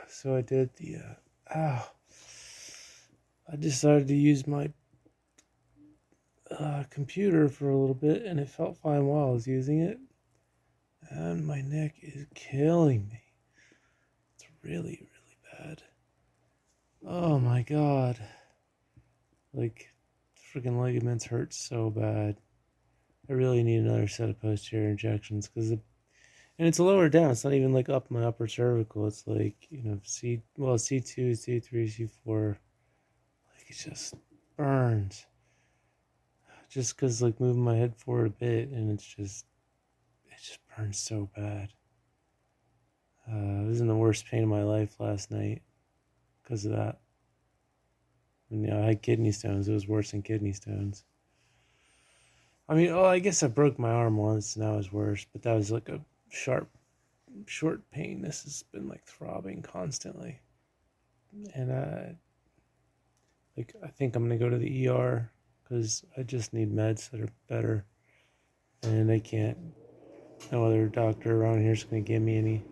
So I did the, I decided to use my computer for a little bit, and it felt fine while I was using it. And my neck is killing me. It's really, really bad. Oh my god. Like, freaking ligaments hurt so bad. I really need another set of posterior injections and it's lower down. It's not even like up my upper cervical. It's like, C2, C3, C4. Like, it just burns. Just because, like, moving my head forward a bit, and it just burns so bad. I was in the worst pain of my life last night because of that. And, I had kidney stones. It was worse than kidney stones. I mean, I guess I broke my arm once, and that was worse. But that was like a sharp, short pain. This has been like throbbing constantly, and I think I'm gonna go to the ER because I just need meds that are better, and I can't. No other doctor around here is gonna give me any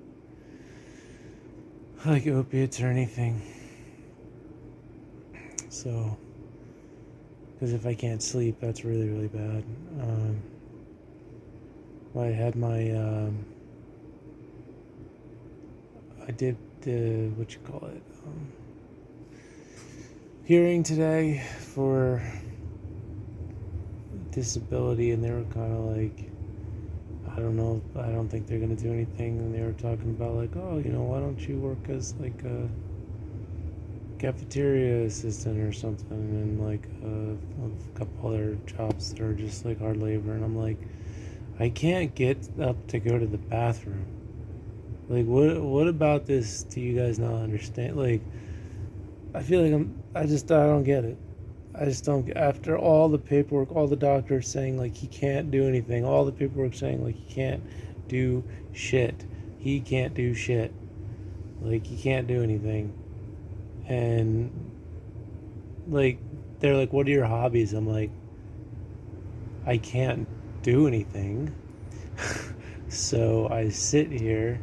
like opiates or anything. So, because if I can't sleep, that's really, really bad. I had I did the, what you call it, hearing today for disability, and they were kind of like, I don't know, I don't think they're going to do anything. And they were talking about, like, oh, why don't you work as like a cafeteria assistant or something, and like a couple other jobs that are just like hard labor. And I'm like, I can't get up to go to the bathroom. Like, what about this do you guys not understand? Like, I feel like I don't get it. I just don't get, after all the paperwork, all the doctors saying like he can't do anything, all the paperwork saying like he can't do shit. He can't do shit. Like, he can't do anything. And like, they're like, what are your hobbies? I'm like, I can't do anything. So I sit here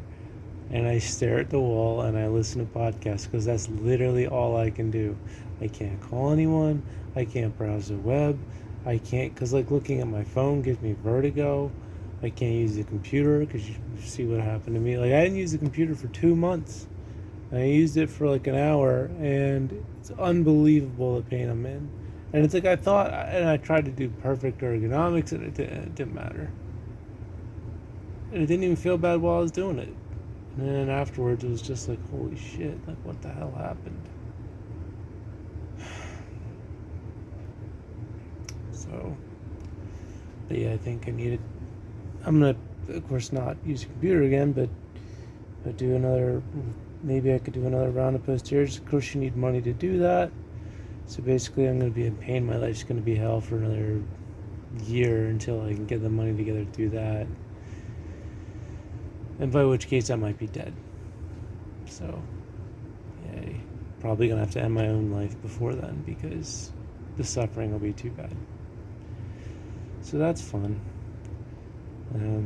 and I stare at the wall and I listen to podcasts because that's literally all I can do. I can't call anyone. I can't browse the web. I can't, because like looking at my phone gives me vertigo. I can't use the computer because you see what happened to me. Like, I didn't use the computer for 2 months. I used it for like an hour, and it's unbelievable the pain I'm in. And it's like I thought, and I tried to do perfect ergonomics, and it didn't matter. And it didn't even feel bad while I was doing it. And then afterwards, it was just like, holy shit, like, what the hell happened? So, but yeah, I think I needed. I'm gonna, of course, not use a computer again, but do another. Maybe I could do another round of posteriors. Of course, you need money to do that. So basically, I'm gonna be in pain. My life's gonna be hell for another year until I can get the money together to do that. And by which case, I might be dead. So, yay. Probably gonna have to end my own life before then because the suffering will be too bad. So that's fun. I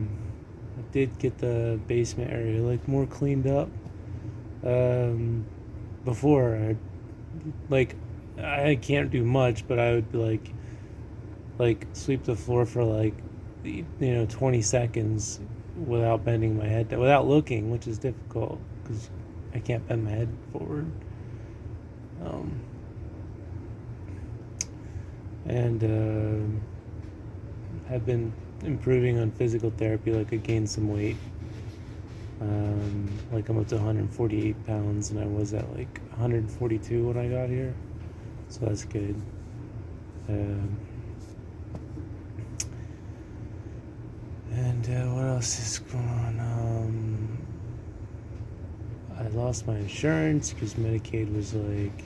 did get the basement area like more cleaned up. Um, Before, like I can't do much, but I would be like sweep the floor for like 20 seconds without bending my head, without looking, which is difficult because I can't bend my head forward. Um, and have been improving on physical therapy. Like, I gained some weight. Like, I'm up to 148 pounds, and I was at like 142 when I got here, so that's good. Um, and what else is going on? I lost my insurance because Medicaid was like,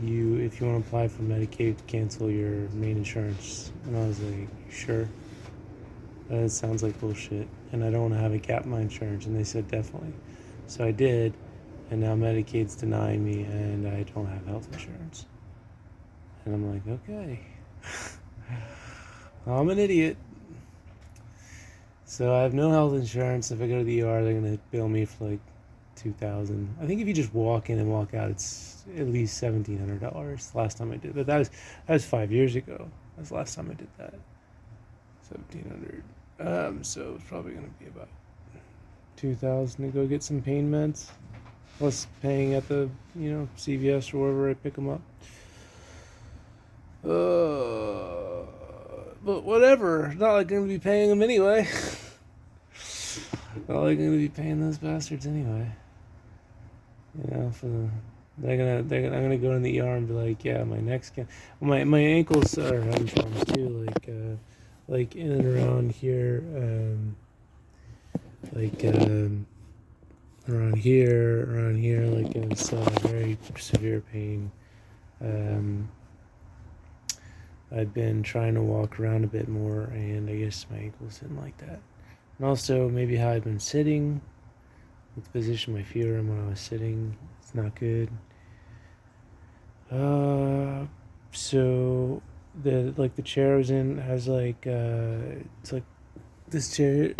if you want to apply for Medicaid, cancel your main insurance. And I was like, sure. That sounds like bullshit. And I don't want to have a gap in my insurance. And they said, definitely. So I did. And now Medicaid's denying me, and I don't have health insurance. And I'm like, okay. I'm an idiot. So I have no health insurance. If I go to the ER, they're gonna bill me for like 2,000. I think if you just walk in and walk out, it's at least $1,700. Last time I did, but that was 5 years ago. That's the last time I did that. 1,700. So it's probably gonna be about 2,000 to go get some pain meds, plus paying at the CVS or wherever I pick them up. But whatever. Not like I'm gonna be paying them anyway. Not like I'm gonna be paying those bastards anyway. For the I'm gonna go in the ER and be like, yeah, my neck's my ankles are having problems too, like in and around here, like around here, like it's very severe pain. Um, I've been trying to walk around a bit more, and I guess my ankles didn't like that. And also maybe how I've been sitting, with the position my feet are in when I was sitting, it's not good. So the chair I was in has it's like this chair,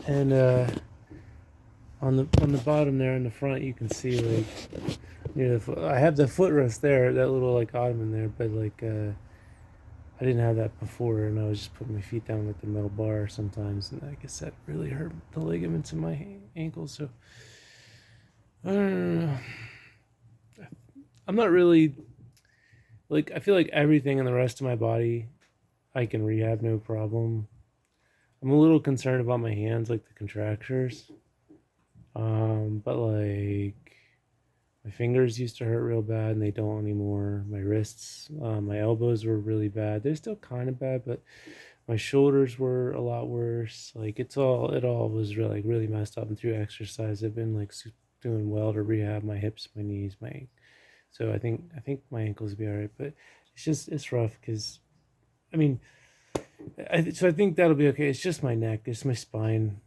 and on the bottom there in the front you can see like near I have the footrest there, that little like ottoman there, but I didn't have that before, and I was just putting my feet down like the metal bar sometimes, and I guess that really hurt the ligaments in my ankles. So I don't know. I'm not really like, I feel like everything in the rest of my body I can rehab no problem. I'm a little concerned about my hands, like the contractures. But like my fingers used to hurt real bad, and they don't anymore. My wrists, my elbows were really bad. They're still kind of bad, but my shoulders were a lot worse. Like it all was really messed up. And through exercise, I've been like doing well to rehab my hips, my knees, my. So I think my ankles will be all right, but it's rough because, I mean, so I think that'll be okay. It's just my neck, it's my spine,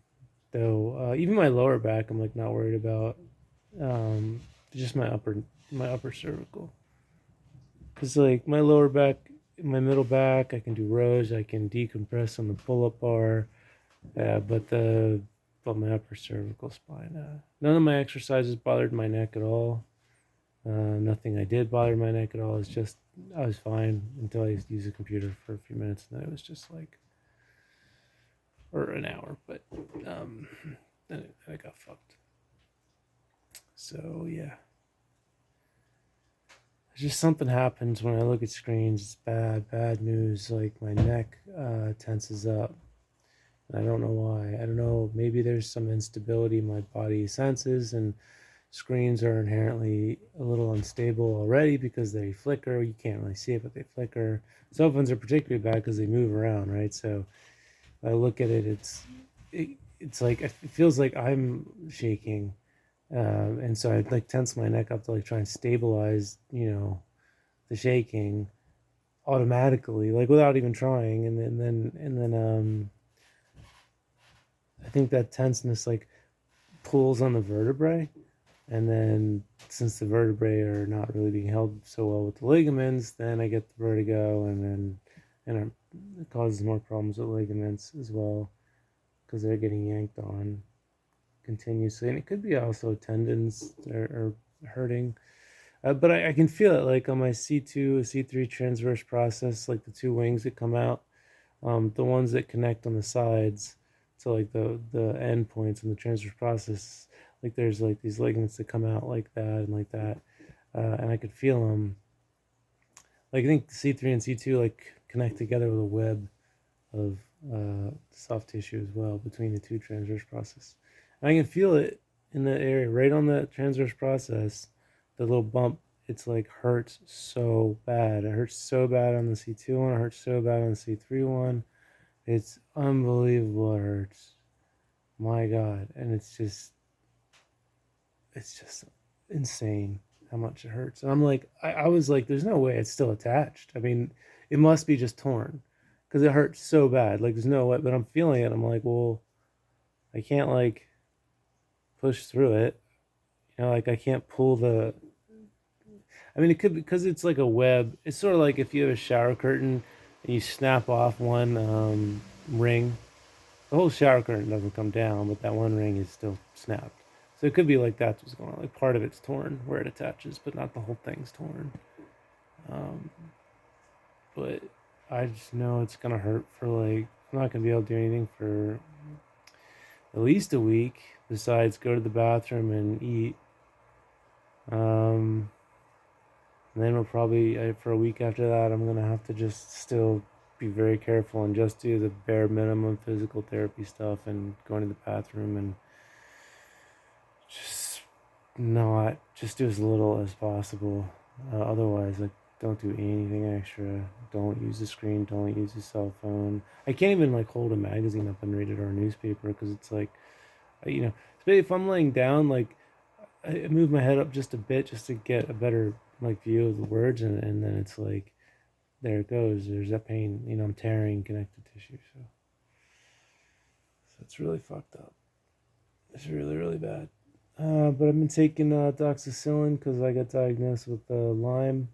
though. Even my lower back, I'm like not worried about. Um, just my upper cervical, because like my lower back, my middle back, I can do rows, I can decompress on the pull-up bar, but my upper cervical spine. None of my exercises bothered my neck at all. Nothing I did bothered my neck at all. It's just I was fine until I used the computer for a few minutes, and then it was just like, or an hour, but then I got fucked. So yeah, just something happens when I look at screens. It's bad news. Like my neck tenses up. I don't know why. I don't know. Maybe there's some instability in my body senses, and screens are inherently a little unstable already because they flicker. You can't really see it, but they flicker. Cell phones are particularly bad because they move around, right? So I look at it. It's like it feels like I'm shaking, and so I like tense my neck up to like try and stabilize, the shaking automatically, like without even trying, and then I think that tenseness like pulls on the vertebrae, and then since the vertebrae are not really being held so well with the ligaments, then I get the vertigo, and it causes more problems with ligaments as well because they're getting yanked on continuously, and it could be also tendons are hurting. But I can feel it like on my C2, C3 transverse process, like the two wings that come out, the ones that connect on the sides, so like the end points in the transverse process, like there's like these ligaments that come out like that and like that, and I could feel them. Like I think C3 and C2 like connect together with a web of soft tissue as well between the two transverse process. And I can feel it in that area, right on the transverse process, the little bump. It's like hurts so bad. It hurts so bad on the C2 one. It hurts so bad on the C3 one. It's unbelievable. It hurts. My God. And it's just insane how much it hurts. And I'm like, I was like, there's no way it's still attached. I mean, it must be just torn because it hurts so bad. Like, there's no way, but I'm feeling it. I'm like, well, I can't like push through it. Like I can't pull I mean, it could, because it's like a web. It's sort of like if you have a shower curtain and you snap off one. ring. The whole shower curtain doesn't come down, but that one ring is still snapped. So it could be like that's what's going on. Like part of it's torn where it attaches, but not the whole thing's torn. Um, but I just know it's gonna hurt for like I'm not gonna be able to do anything for at least a week. Besides, go to the bathroom and eat. Um, and then we'll probably for a week after that, I'm gonna have to just still be very careful and just do the bare minimum physical therapy stuff and going to the bathroom and just not just do as little as possible. Otherwise, like don't do anything extra. Don't use the screen. Don't use the cell phone. I can't even like hold a magazine up and read it or a newspaper because it's like you know, if I'm laying down, like I move my head up just a bit just to get a better like view of the words, and then it's like there it goes. There's that pain. You know, I'm tearing connective tissue, so it's really fucked up. It's really really bad. But I've been taking doxycycline because I got diagnosed with Lyme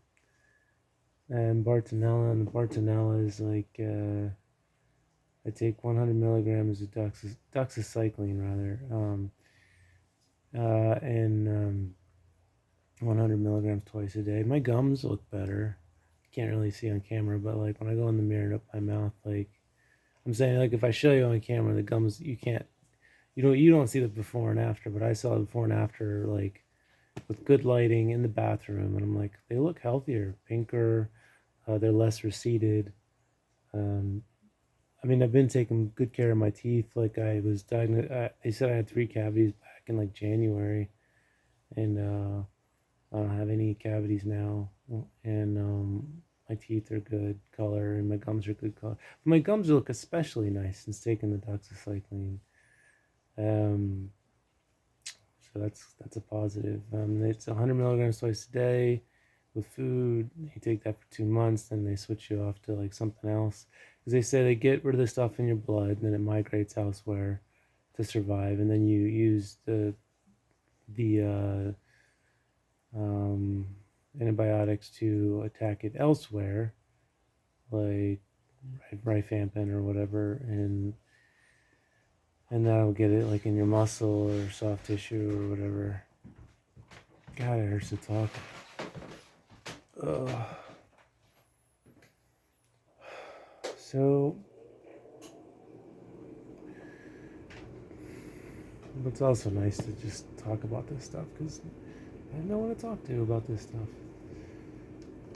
and Bartonella, and the Bartonella is like I take 100 milligrams of doxycycline rather, and 100 milligrams twice a day. My gums look better. Can't really see on camera, but like when I go in the mirror and up my mouth, like I'm saying, like if I show you on camera, the gums you don't see the before and after, but I saw the before and after like with good lighting in the bathroom, and I'm like they look healthier, pinker, they're less receded. Um, I mean, I've been taking good care of my teeth. Like I was diagnosed, they said I had 3 cavities back in like January, and I don't have any cavities now, and my teeth are good color, and my gums are good color. But my gums look especially nice since taking the doxycycline. Um, so that's a positive. It's 100 milligrams twice a day with food. You take that for 2 months, then they switch you off to like something else because they say they get rid of the stuff in your blood, and then it migrates elsewhere to survive, and then you use the um, antibiotics to attack it elsewhere, like rifampin or whatever, and that'll get it like in your muscle or soft tissue or whatever. God, it hurts to talk. Ugh. So, it's also nice to just talk about this stuff because I have no one to talk to about this stuff.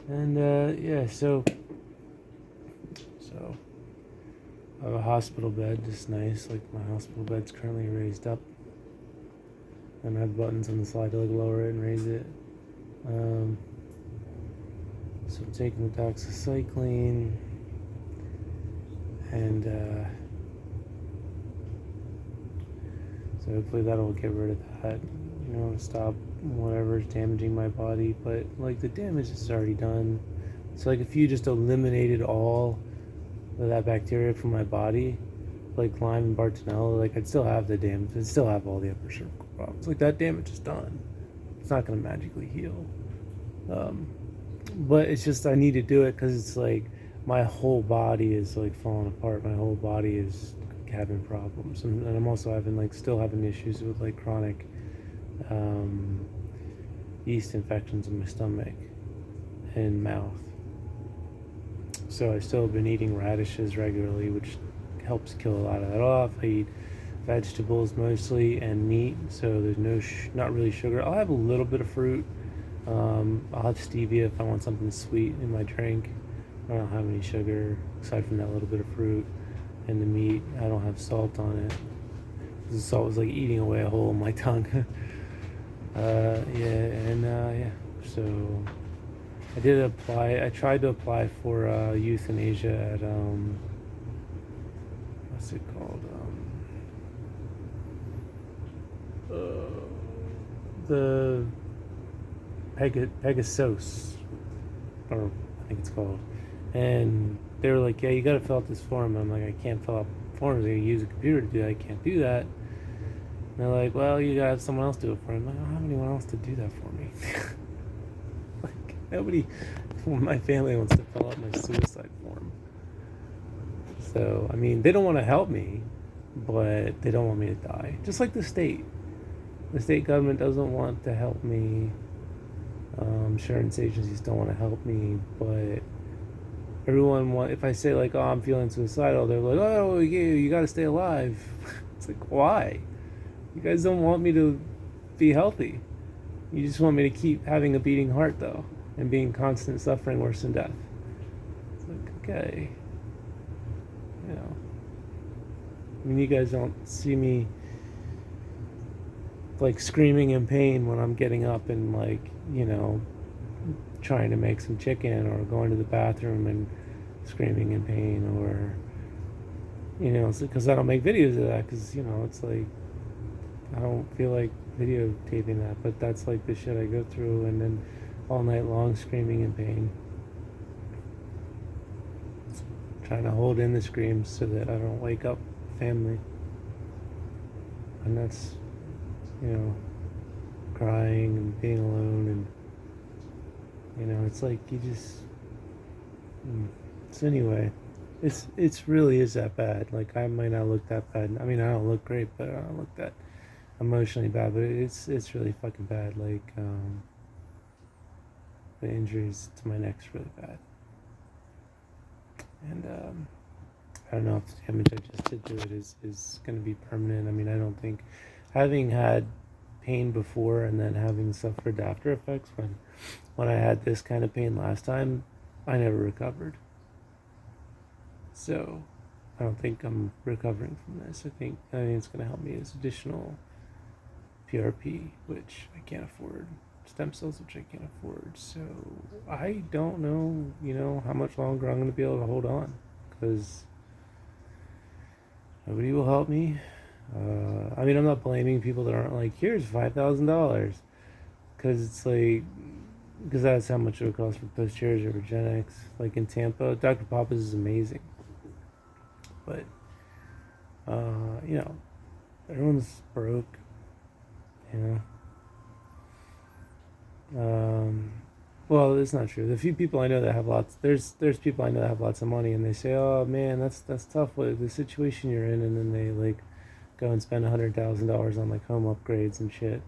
And yeah, so I have a hospital bed, just nice. Like my hospital bed's currently raised up, and I have buttons on the side to like lower it and raise it. So I'm taking the doxycycline, and so hopefully that'll get rid of that. You know, stop whatever's damaging my body. But like the damage is already done. So like if you just eliminated all of that bacteria from my body, like Lyme and Bartonella, like I'd still have the damage. I'd still have all the upper cervical problems. Like that damage is done. It's not gonna magically heal. But it's just I need to do it because it's like my whole body is like falling apart. My whole body is having problems, and I'm also having like still having issues with like chronic yeast infections in my stomach and mouth. So I still have been eating radishes regularly, which helps kill a lot of that off. I eat vegetables mostly and meat, so there's not really sugar. I'll have a little bit of fruit. I'll have stevia if I want something sweet in my drink. I don't have any sugar aside from that little bit of fruit. And the meat, I don't have salt on it. The salt was like eating away a hole in my tongue. Yeah. So I did apply. I tried to apply for euthanasia at what's it called? The Pegasus, or I think it's called. And they were like, "Yeah, you got to fill out this form." I'm like, "I can't fill out forms. I use a computer to do that. I can't do that." And they're like, "Well, you gotta have someone else do it for me." I'm like, "I don't have anyone else to do that for me." Like nobody from my family wants to fill out my suicide form. So, I mean, they don't want to help me, but they don't want me to die. Just like the state. The state government doesn't want to help me. Insurance agencies don't want to help me, but everyone want. If I say like, "Oh, I'm feeling suicidal," they're like, "Oh, you got to stay alive." It's like, why? You guys don't want me to be healthy. You just want me to keep having a beating heart, though, and being constant suffering worse than death. It's like, okay, you know. I mean, you guys don't see me like screaming in pain when I'm getting up and like, trying to make some chicken or going to the bathroom and screaming in pain or, because I don't make videos of that because, it's like, I don't feel like videotaping that, but that's like the shit I go through and then all night long screaming in pain. Trying to hold in the screams so that I don't wake up family. And that's, you know, crying and being alone and, it's like you just. So anyway, it's really is that bad. Like I might not look that bad. I mean I don't look great, but I don't look that emotionally bad. But it's really fucking bad. Like the injuries to my neck's really bad, and I don't know if the damage I just did to it is going to be permanent. I mean I don't think having had pain before and then having suffered after effects when I had this kind of pain last time, I never recovered. So I don't think I'm recovering from this. I think it's going to help me as additional PRP, which I can't afford, stem cells, which I can't afford. So I don't know, how much longer I'm going to be able to hold on because nobody will help me. I mean, I'm not blaming people that aren't like, here's $5,000, because it's like, because that's how much it would cost for posterior or regenexx. Like in Tampa, Dr. Papa's is amazing, but everyone's broke, you know. Well, it's not true. The few people I know that have lots, there's people I know that have lots of money, and they say, "Oh man, that's tough with the situation you're in," and then they like go and spend $100,000 on like home upgrades and shit.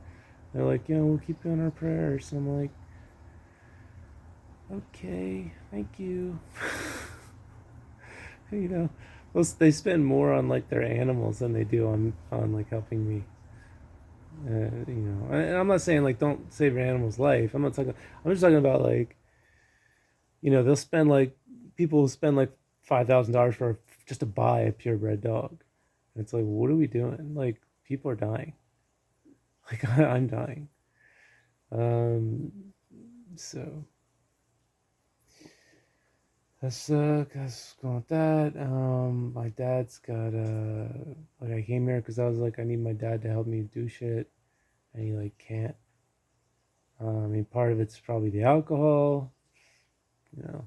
They're like, we'll keep you in our prayers. And I'm like, okay, thank you. Well, they spend more on like their animals than they do on like helping me. And I'm not saying like don't save your animal's life. I'm not talking. I'm just talking about like, they'll spend like people will spend like $5,000 for just to buy a purebred dog. And it's like, what are we doing? Like, people are dying. Like, I'm dying. Um, so that's going with that. My dad's got like I came here because I was like I need my dad to help me do shit, and he like can't. I mean, part of it's probably the alcohol.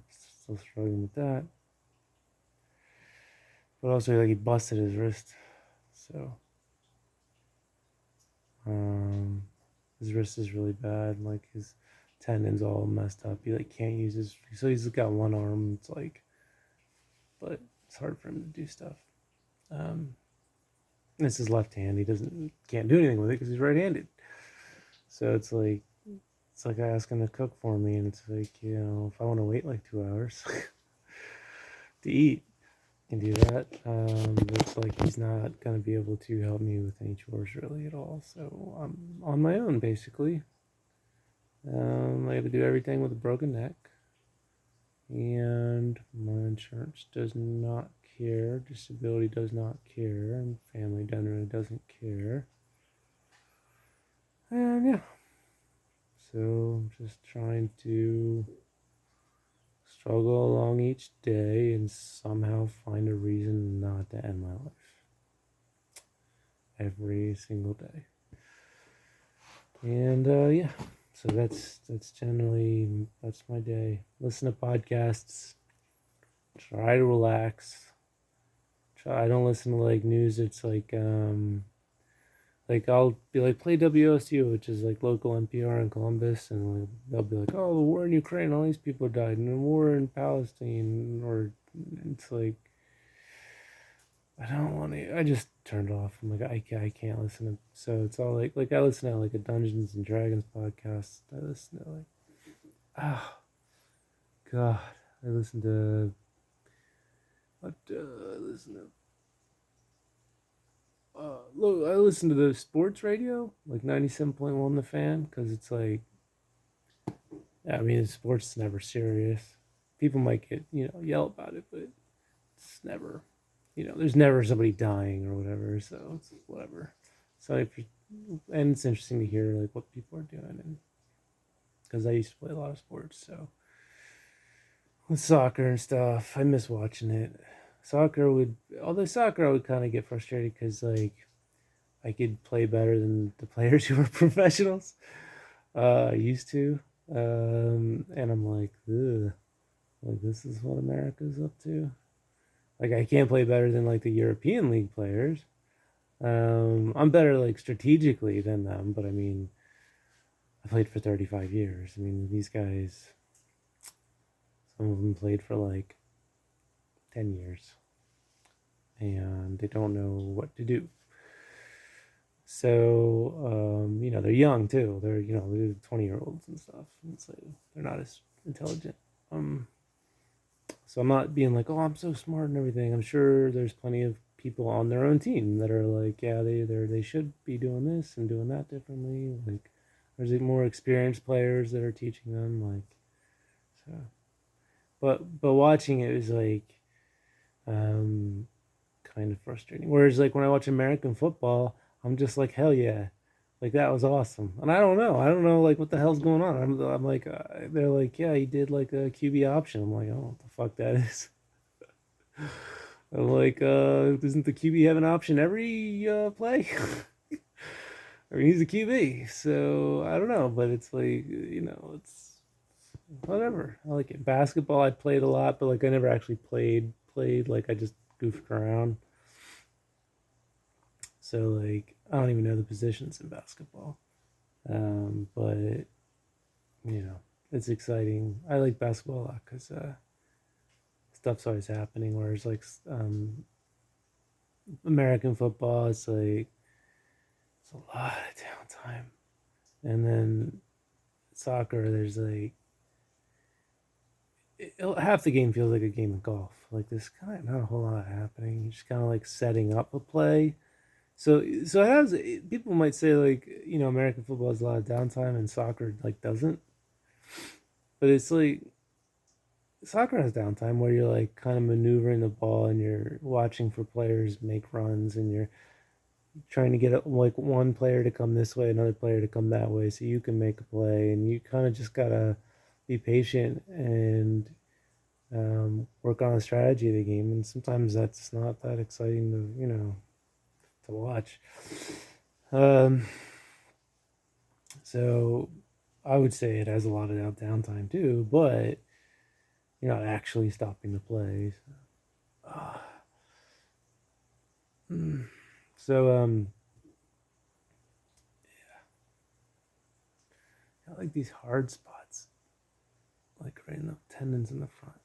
Still struggling with that. But also, like, he busted his wrist. So, his wrist is really bad. Like, his tendons all messed up. He, like, can't use his. So, he's got one arm. It's like, but it's hard for him to do stuff. It's his left hand. He can't do anything with it because he's right handed. So, it's like I ask him to cook for me, and it's like, if I want to wait like 2 hours to eat, I can do that. It's like he's not going to be able to help me with any chores really at all. So I'm on my own basically. I have to do everything with a broken neck. And my insurance does not care. Disability does not care. And family generally doesn't care. And yeah. So I'm just trying to struggle along each day and somehow find a reason not to end my life. Every single day. And yeah, so that's my day. Listen to podcasts. Try to relax. I don't listen to like news. It's like I'll be like play WSU, which is like local NPR in Columbus, and like, they'll be like, oh, the war in Ukraine, all these people died, and the war in Palestine, or it's like I don't want to. I just turned off. I'm like, I can't listen to. So it's all like I listen to like a Dungeons and Dragons podcast. I listen to like, oh God, I listen to what? I listen to. Look, I listen to the sports radio, like 97.1 The Fan, because it's like, I mean, sports is never serious. People might get, yell about it, but it's never, there's never somebody dying or whatever, so it's whatever. So if you, and it's interesting to hear like what people are doing, and because I used to play a lot of sports, so with soccer and stuff, I miss watching it. Although soccer, I would kind of get frustrated because like I could play better than the players who were professionals. I used to, and I'm like, ugh, like this is what America's up to. Like I can't play better than like the European League players. I'm better like strategically than them, but I mean, I played for 35 years. I mean, these guys, some of them played for like 10 years, and they don't know what to do. So, they're young too. They're 20-year-olds and stuff, and so they're not as intelligent. Um, so I'm not being like, oh, I'm so smart and everything. I'm sure there's plenty of people on their own team that are like, yeah, they should be doing this and doing that differently. Like, there's more experienced players that are teaching them. Like, so, but watching it was like, um, kind of frustrating. Whereas like when I watch American football, I'm just like, hell yeah, like that was awesome. And I don't know like what the hell's going on. I'm like, they're like, yeah, he did like a QB option. I'm like, I don't know what the fuck that is. I'm like, doesn't the QB have an option every play? I mean, he's a QB, so I don't know, but it's like, it's whatever. I like it. Basketball, I played a lot, but like I never actually played. Like I just goofed around. So like I don't even know the positions in basketball. But it's exciting. I like basketball a lot because stuff's always happening. Whereas like American football, it's a lot of downtime, and then soccer, there's like half the game feels like a game of golf. Like there's kind of not a whole lot happening. You're just kind of like setting up a play. So it has people might say like American football has a lot of downtime and soccer like doesn't, but it's like soccer has downtime where you're like kind of maneuvering the ball and you're watching for players make runs and you're trying to get like one player to come this way, another player to come that way, so you can make a play, and you kind of just gotta be patient and work on the strategy of the game. And sometimes that's not that exciting to watch. Um, so I would say it has a lot of downtime too, but you're not actually stopping the plays. Uh, so I like these hard spots, like right in the tendons in the front,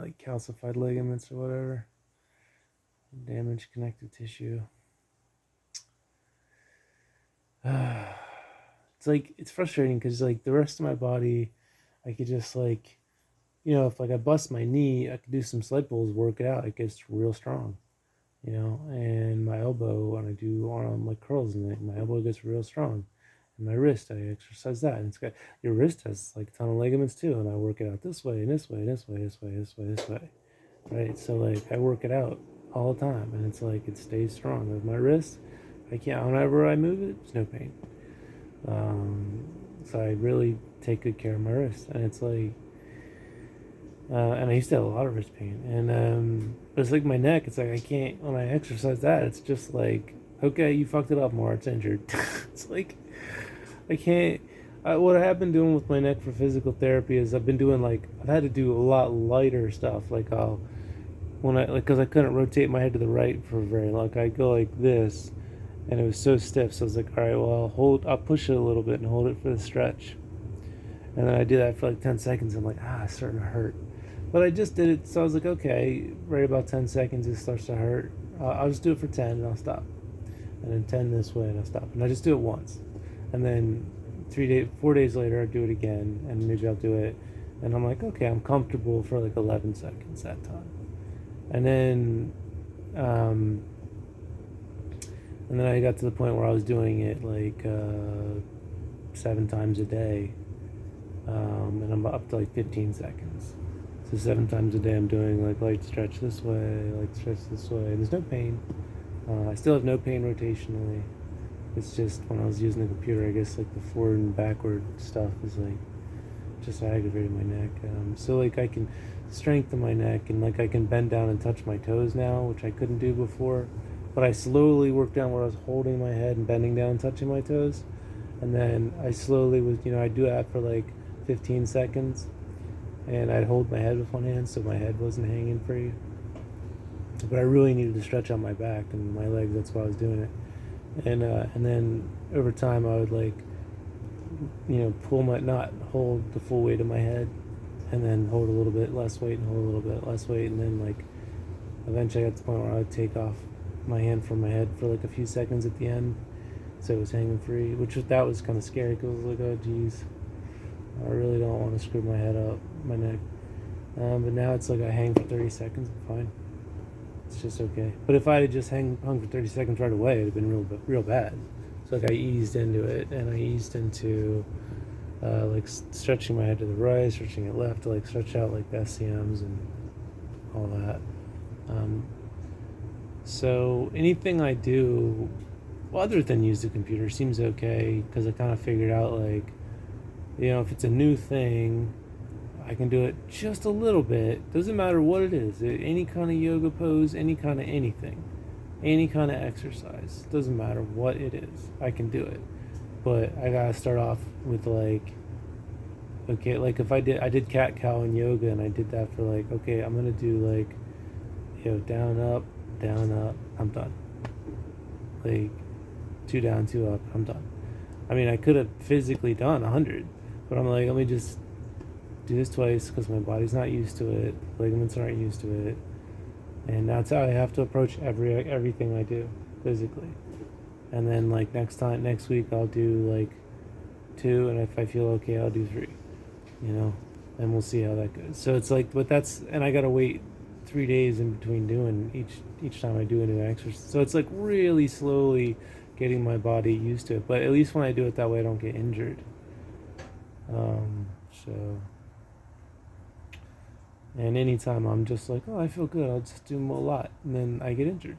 like calcified ligaments or whatever, damaged connective tissue. It's like it's frustrating because like the rest of my body, I could just like, if like I bust my knee, I could do some sled pulls, work it out. It gets real strong, and my elbow when I do arm like curls and my elbow gets real strong. And my wrist, I exercise that, and it's got your wrist has like a ton of ligaments too, and I work it out this way and this way, this way, this way, this way, this way, right? So like I work it out all the time, and it's like it stays strong. With my wrist, I can't. Whenever I move it, it's no pain. Um, so I really take good care of my wrist, and it's like, and I used to have a lot of wrist pain, and but it's like my neck. It's like I can't when I exercise that. It's just like, okay, you fucked it up more. It's injured. It's like I can't. What I have been doing with my neck for physical therapy is I've had to do a lot lighter stuff. Like when I like because I couldn't rotate my head to the right for very long. I go like this, and it was so stiff. So I was like, all right, well I'll push it a little bit and hold it for the stretch, and then I do that for like 10 seconds. I'm like, it's starting to hurt. But I just did it, so I was like, okay, right about 10 seconds, it starts to hurt. I'll just do it for 10 and I'll stop. And then 10 this way and I'll stop. And I just do it once. And then 4 days later, I do it again, and maybe I'll do it. And I'm like, okay, I'm comfortable for like 11 seconds that time. And then, um, and then I got to the point where I was doing it like 7 times a day, and I'm up to like 15 seconds. So 7 times a day, I'm doing like light stretch this way, light stretch this way. And there's no pain. I still have no pain rotationally. It's just when I was using the computer, I guess like the forward and backward stuff is like just aggravating my neck. So like I can strengthen my neck, and like I can bend down and touch my toes now, which I couldn't do before. But I slowly worked down where I was holding my head and bending down and touching my toes. And then I slowly was, I'd do that for like 15 seconds. And I'd hold my head with one hand so my head wasn't hanging free. But I really needed to stretch out my back and my legs. That's why I was doing it. And then over time I would like pull my not hold the full weight of my head, and then hold a little bit less weight and hold a little bit less weight, and then like eventually I got to the point where I would take off my hand from my head for like a few seconds at the end, so it was hanging free, that was kind of scary because I was like, oh geez, I really don't want to screw my head up, my neck. But now it's like I hang for 30 seconds, I'm fine. It's just okay. But if I had just hung for 30 seconds right away, it'd have been real bad. So like I eased into it, and I eased into like stretching my head to the right, stretching it left to like stretch out like the SCMs and all that. So anything I do, other than use the computer, seems okay because I kind of figured out like, if it's a new thing, I can do it just a little bit. Doesn't matter what it is. Any kind of yoga pose, any kind of anything, any kind of exercise. Doesn't matter what it is. I can do it. But I gotta start off with like, okay, like if I did cat cow and yoga, and I did that for like, okay, I'm gonna do like, down up, I'm done. Like 2 down, 2 up, I'm done. I mean, I could have physically done 100, but I'm like, let me just do this twice because my body's not used to it, ligaments aren't used to it, and that's how I have to approach everything I do physically. And then like next week I'll do like 2, and if I feel okay I'll do 3, and we'll see how that goes. So it's like, but and I gotta wait 3 days in between doing each time I do a new exercise, so it's like really slowly getting my body used to it. But at least when I do it that way I don't get injured. So and anytime I'm just like, oh, I feel good, I'll just do a lot, and then I get injured.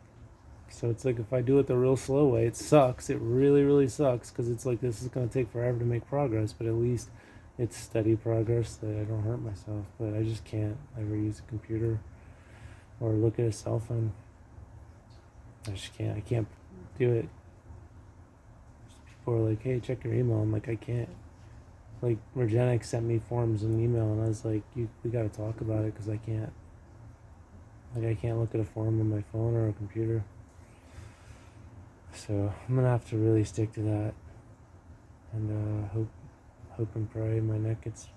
So it's like if I do it the real slow way, it sucks. It really, really sucks because it's like this is going to take forever to make progress, but at least it's steady progress that I don't hurt myself. But I just can't ever use a computer or look at a cell phone. I just can't. I can't do it. People are like, hey, check your email. I'm like, I can't. Like, regenexx sent me forms and email, and I was like, we got to talk about it because I can't. Like, I can't look at a form on my phone or a computer. So I'm gonna have to really stick to that, and hope and pray my neck gets,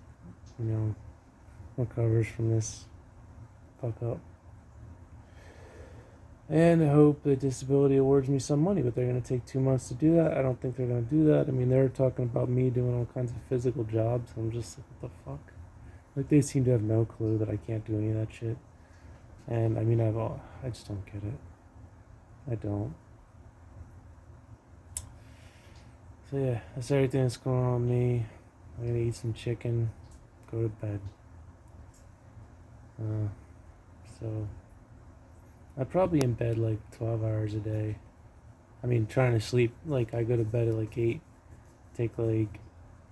recovers from this fuck up. And I hope the disability awards me some money, but they're gonna take 2 months to do that. I don't think they're gonna do that. I mean, they're talking about me doing all kinds of physical jobs. I'm just like, what the fuck? Like, they seem to have no clue that I can't do any of that shit. And I mean, I just don't get it. I don't. So yeah, that's everything that's going on with me. I'm gonna eat some chicken, go to bed. So I'm probably in bed like 12 hours a day. I mean, trying to sleep, like I go to bed at like 8, take like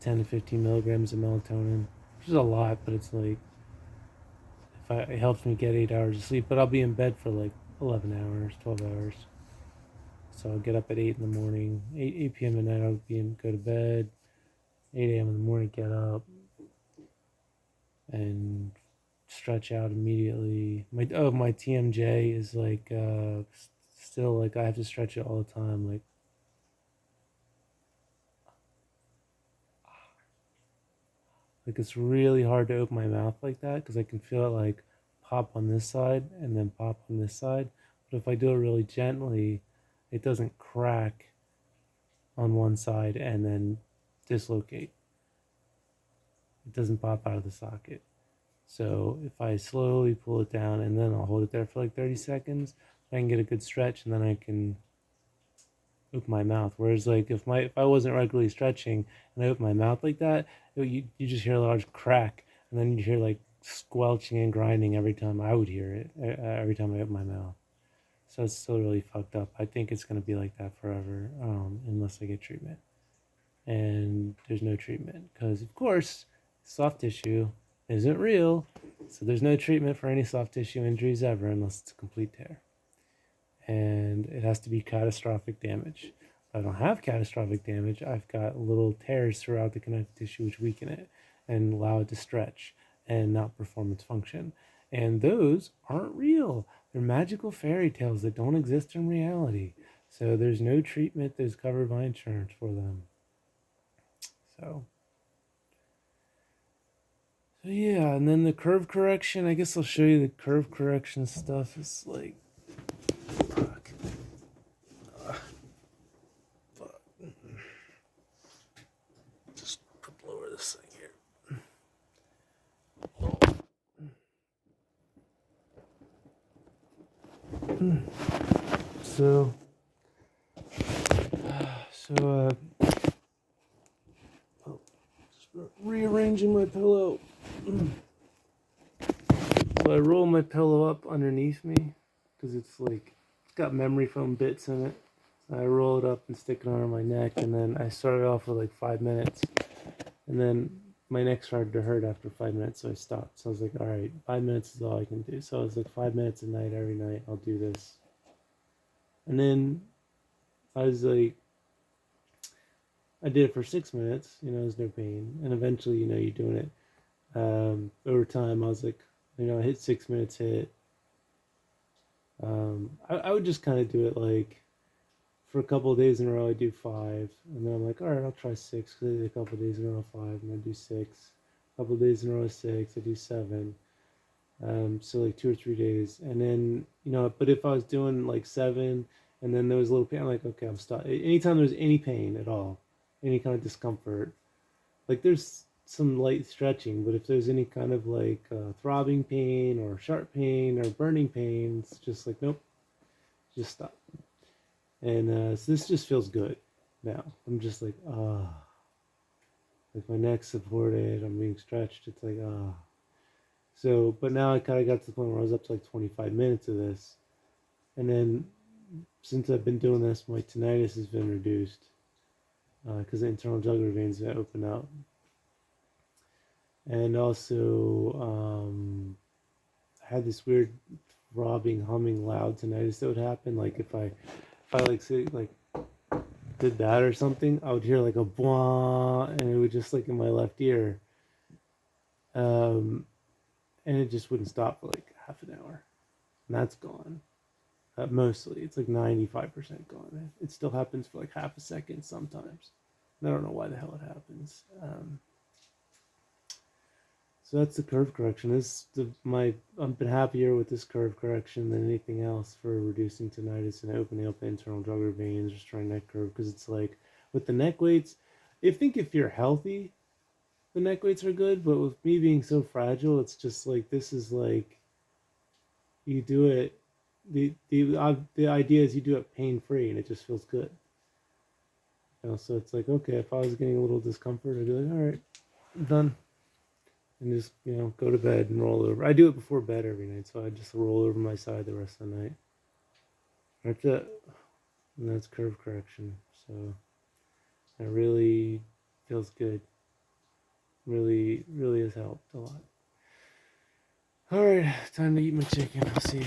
10 to 15 milligrams of melatonin, which is a lot, but it's like, it helps me get 8 hours of sleep, but I'll be in bed for like 11 hours, 12 hours. So I'll get up at 8 in the morning, 8 p.m. at night, go to bed, 8 a.m. in the morning, get up, and stretch out immediately. My TMJ is like, still like I have to stretch it all the time, like, Like it's really hard to open my mouth like that because I can feel it like pop on this side and then pop on this side. But if I do it really gently, it doesn't crack on one side and then dislocate. It doesn't pop out of the socket. So if I slowly pull it down and then I'll hold it there for like 30 seconds, I can get a good stretch and then I can open my mouth. Whereas like if I wasn't regularly stretching and I open my mouth like that, you just hear a large crack and then you hear like squelching and grinding every time I would hear it every time I open my mouth. So it's still really fucked up. I think it's gonna be like that forever unless I get treatment. And there's no treatment because of course soft tissue isn't real, so there's no treatment for any soft tissue injuries ever unless it's a complete tear. And it has to be catastrophic damage. If I don't have catastrophic damage, I've got little tears throughout the connective tissue which weaken it and allow it to stretch and not perform its function. And those aren't real. They're magical fairy tales that don't exist in reality. So there's no treatment that's covered by insurance for them. So yeah, and then the curve correction, I guess I'll show you the curve correction stuff. It's like, fuck. Fuck. Just lower this thing here. So, just rearranging my pillow. So I roll my pillow up underneath me because it's got memory foam bits in it. So I roll it up and stick it under my neck, and then I started off with like 5 minutes, and then my neck started to hurt after 5 minutes, so I stopped. So I was like, all right, 5 minutes is all I can do. So I was like 5 minutes a night, every night I'll do this. And then I was like, I did it for 6 minutes, there's no pain. And eventually, you're doing it. Over time, I was like, I hit 6 minutes hit. I would just kind of do it like for a couple of days in a row. I do 5, and then I'm like, all right, I'll try 6 because I did a couple of days in a row 5, and I do 6. A couple of days in a row 6, I do 7. So like 2 or 3 days, and then but if I was doing like 7, and then there was a little pain, I'm like, okay, I'm stopped. Anytime there's any pain at all, any kind of discomfort, like there's some light stretching, but if there's any kind of like throbbing pain or sharp pain or burning pain, it's just like, nope, just stop. And so this just feels good now. I'm just like, like my neck's supported, I'm being stretched, it's like, So, but now I kind of got to the point where I was up to like 25 minutes of this. And then since I've been doing this, my tinnitus has been reduced because the internal jugular veins have opened up. And also, I had this weird throbbing, humming, loud tinnitus that would happen. Like if I like say like did that or something, I would hear like a blah, and it would just like in my left ear. And it just wouldn't stop for like half an hour, and that's gone. Mostly, it's like 95% gone. It still happens for like half a second sometimes. And I don't know why the hell it happens. So that's the curve correction. I've been happier with this curve correction than anything else for reducing tinnitus and opening up the internal jugular veins, just trying neck curve, because it's like with the neck weights, if you're healthy, the neck weights are good, but with me being so fragile, it's just like this is like you do it. The idea is you do it pain free, and it just feels good. So it's like, okay, if I was getting a little discomfort, I'd be like, all right, I'm done. And just, go to bed and roll over. I do it before bed every night, so I just roll over my side the rest of the night. That's it. And that's curve correction. So it really feels good. Really, really has helped a lot. Alright, time to eat my chicken. I'll see you.